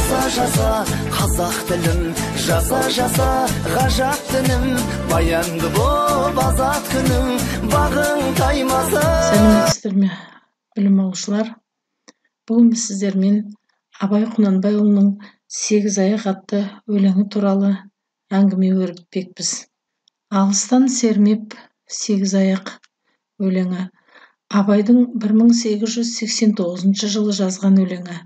жаза қазақ тілім, жаза ғажап дінім, баянды боп азат күнім, бағың таймаса. Сәлеметсіздер ме, білім алушылар? Бүгін біз сіздермен Абай Құнанбайұлының «Сегіз аяқ» атты өлеңі туралы әңгіме өрбітпекпіз. Алыстан сермеп сегіз аяқ өлеңі Абайдың 1889 жылы жазған өлеңі.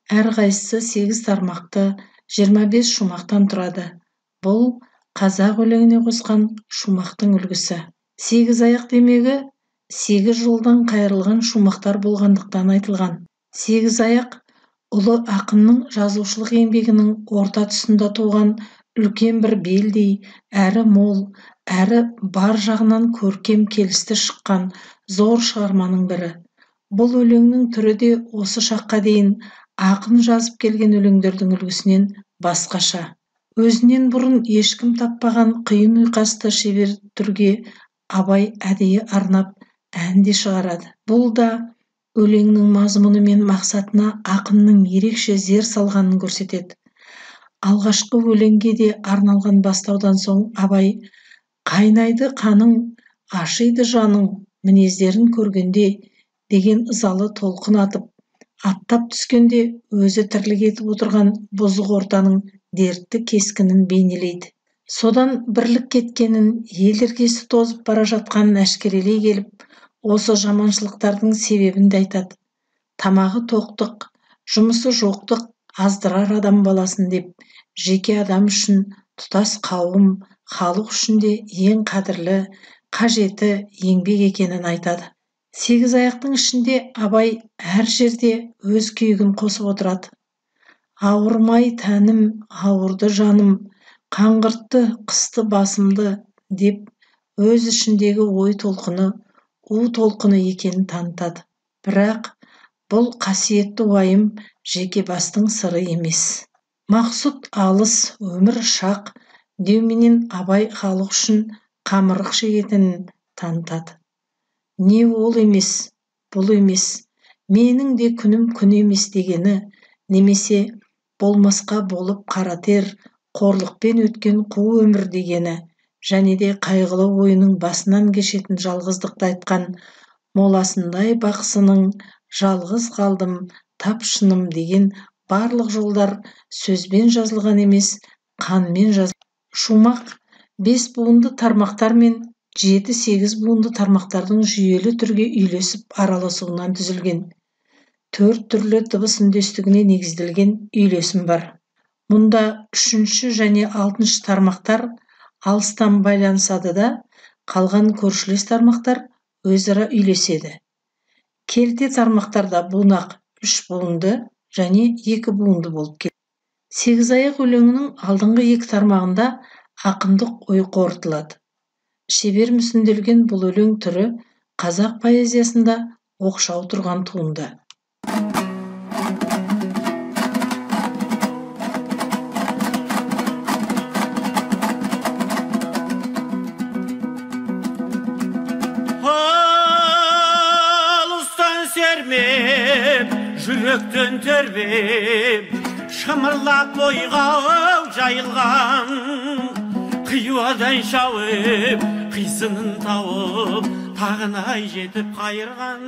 Әрқайсысы 8 тармақты 25 шумақтан тұрады. Бұл қазақ өлеңіне қосқан шумақтың үлгісі. Сегіз аяқ демегі 8 жолдан қайырылған шумақтар болғандықтан айтылған. Сегіз аяқ ұлы ақынның жазушылық еңбегінің орта тұсында туған үлкен бір белдей, әрі мол, әрі бар жағынан көркем келісті шыққан зор шығарманың бірі. Бұл өлеңнің түрі де осы шаққа дейін ақын жазып келген өлеңдердің үлгісінен басқаша. Өзінен бұрын ешкім таппаған қиын ұйқасты шебер түрге Абай әдейі арнап ән де шығарады. Бұл да өлеңнің мазмұны мен мақсатына ақынның ерекше зер салғанын көрсетеді. Алғашқы өлеңге де арналған бастаудан соң Абай «Қайнайды қаның, ашиды жаның, мінездерін көргенде» деген ызалы толқын атып, аттап түскенде өзі тірлік етіп отырған бұзық ортаның дертті кескінін бейнелейді. Содан бірлік кеткенін, ел іргесі тозып бара жатқанын әшкерелей келіп, осы жаманшылықтардың себебін де айтады. Тамағы тоқтық, жұмысы жоқтық аздырар адам баласын деп, жеке адам үшін, тұтас қауым, халық үшін де ең қадірлі, қажеті еңбек екенін айтады. Сегіз аяқтың ішінде Абай әр жерде өз күйігін қосып отырады. Ауырмай тәнім, ауырды жаным, қаңғыртты қысты басымды деп өз ішіндегі ой толқыны, у толқыны екенін танытады. Бірақ бұл қасиетті уайым жеке бастың сыры емес. Мақсұт алыс, өмір шақ деуменен Абай халық үшін қамырық шегетінін танытады. Не ол емес, бұл емес, менің де күнім күн емес дегені, немесе болмасқа болып қаратер, қорлықпен өткен қу өмір дегені, және де қайғылы ойының басынан кешетін жалғыздықты айтқан моласындай бақсының жалғыз қалдым, тап шыным деген барлық жолдар сөзбен жазылған емес, қанмен жазылған. Шумақ 5 буынды тармақтар мен 7-8 буынды тармақтардың жүйелі түрге үйлесіп араласуынан түзілген. 4 түрлі дыбыс үндестігіне негізделген үйлесім бар. Мұнда 3 және 6 тармақтар алыстан байланысады да, қалған көршілес тармақтар өзара үйлеседі. Келте тармақтарда бунақ 3 буынды және 2 буынды болып келеді. Сегіз аяқ өлеңінің алдыңғы 2 тармағында ақындық ой қорытылады. Шебер мүсінделген бұл өлең түрі қазақ поэзиясында оқшау тұрған туынды. Алыстан сермеп, жүректен тербеп, шымырлап ойға жайылған, қиюадан шауып, қисынын тауып, тағынай жетіп қайырған.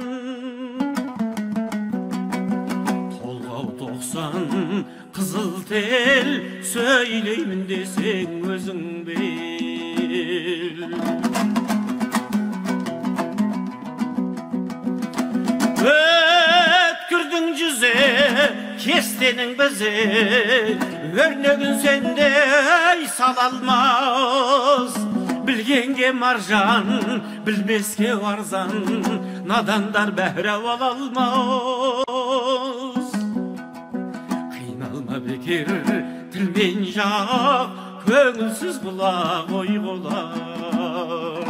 Толғау 90 қызыл тел, сөйлеймін десең өзің бел. Өткірдің жүзі, кестенің бізі, өрнегін сендей сала алмас. Білгенге маржан, білмеске арзан, надандар бәрі ала алмас. Қиналма бекер, тілмен жақ, көңілсіз құлақ ой қолар.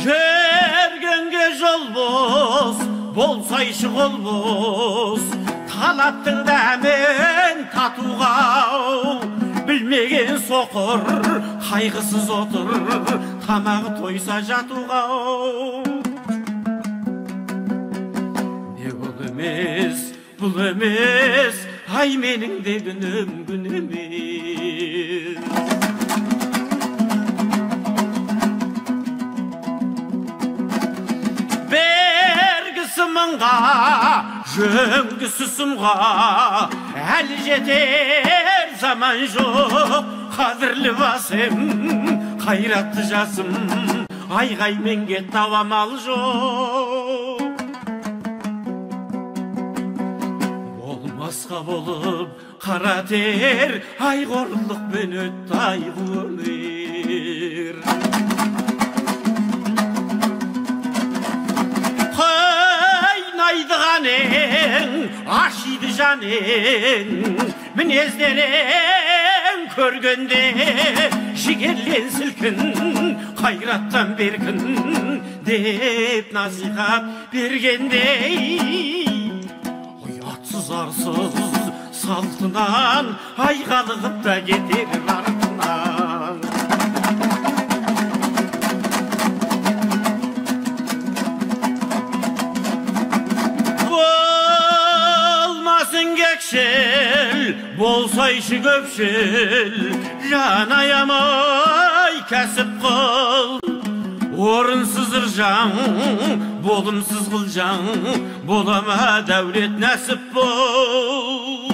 Жүргенге жол бос, болсайшы қол бос, талаптың дәмен татуға, білмеген соқыр, қайғысыз отыр, тамағы тойса жатуға. бұл емес, ай менің де күнім, күнім емес. Бергісі мыңға, жөнгісі сұмға, әлі жетер заман жоқ, қадірлі басым, қайратты жасым, айғайменге тавамал жоқ. Болмасқа болып қара тер, айғорлықпен өтті айғы өмір. Қайнайды ғанең, ашиды жанең, мінездерің көргенде жігерлен сілкін, қайраттан беркін деп насихат бергендей. Ұятсыз арсыз салтынан айғалығып та кетер артынан. Болмасын кекшіл, болсайшы көпшіл, жан аямай кәсіп қыл. Орынсыз ыржаң, болымсыз қылжаң, болама дәулет нәсіп бол.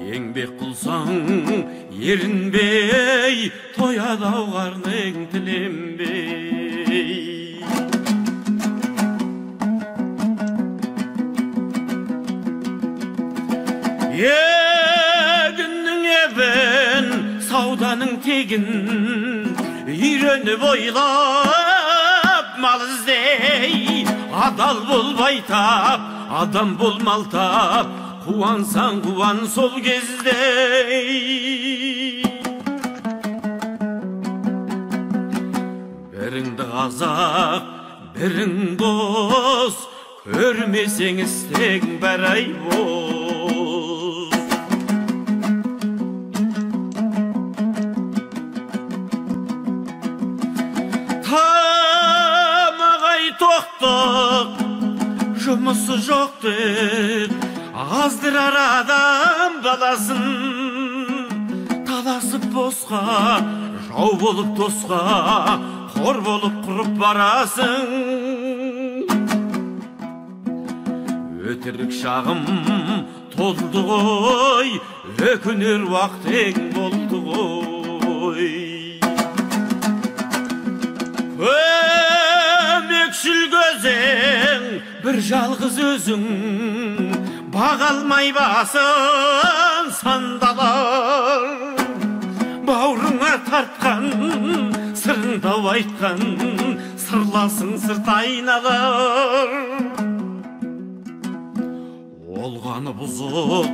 Еңбек қылсаң, ерінбей, тоядау қарның тіленбей. Егіннің ебін, сауданың тегін, үйреніп ойлап мал іздей. Адал бол байтап, адам бол малтап, қуансаң қуан сол кезде. Біріңді қазақ, бірің дос, көрмесең істең бәрі ай бол. Тамағай тоқтық, жұмысы жоқ деп, аздырар адам баласын. Таласып босқа, жау болып тосқа, қор болып құрып барасың. Өтірік шағым толды ғой, өкінер уақытың болды ғой. Өмекшіл көзің, бір жалғыз өзің, бағалмай басын сандалар. Бауырыңа тартқан, сырыңдау айтқан, сырласың сырт айналар. Олғаны бұзып,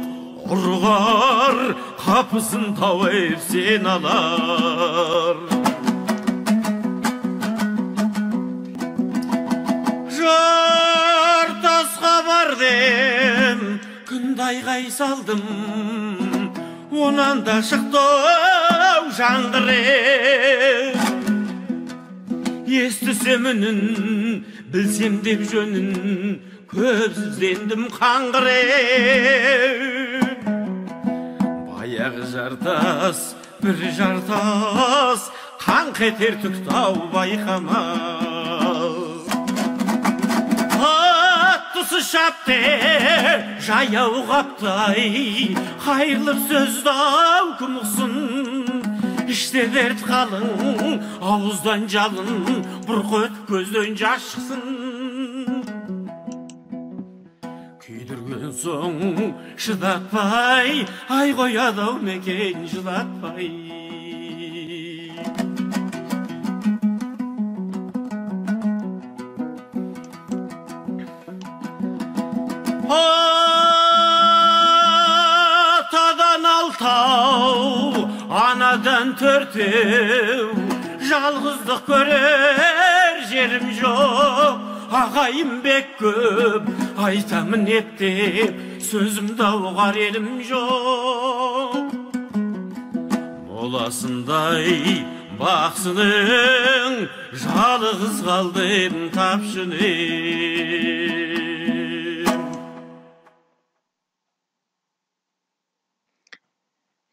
ұрғар, қапысын тауып сен алар. Жартасқа бардым, күндайғай салдым, онан да шықтау жаңғырып. Естісем үнін, білсем деп жөнін, көп іздендім қаңғырып. Баяғы жартас, бір жартас, қаңқ етер түктау байқамас. Аттысы шапты, жаяу қаптай, қайырлып сөздау кім ұқсын. Іште дерт қалың, ауыздан жалын, бұрқыт көзден жас шықсын. Күйдірген соң шыдатпай, ай қоядау мекен жылатпай. Атадан алтау, анадан төртеу, жалғыздық көрер жерім жоқ. Ағайым бек көп, айтамын ептеп, сөзімді ұғар елім жоқ. Моласындай бақсының, жалғыз қалдым тапшының.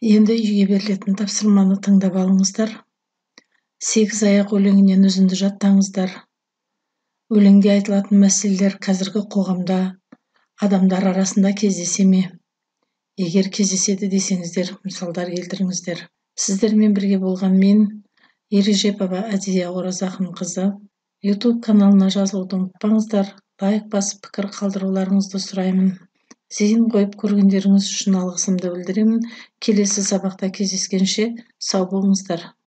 Енді үйге берілетін тапсырманы тыңдап алыңыздар. 8 аяқ өлеңінен үзінді жаттаңыздар. Өлеңде айтылатын мәселелер қазіргі қоғамда адамдар арасында кездесе ме? Егер кездеседі десеңіздер, мысалдар келтіріңіздер. Сіздермен бірге болған мен, Ережепова Әдия Оразақынқызы. YouTube каналына жазылуды ұмытпаңыздар. Лайк басып пікір қалдыруларыңызды сұраймын. Зейін қойып көргендеріңіз үшін алғысымды білдіремін. Келесі сабақта кездескенше сау болыңыздар.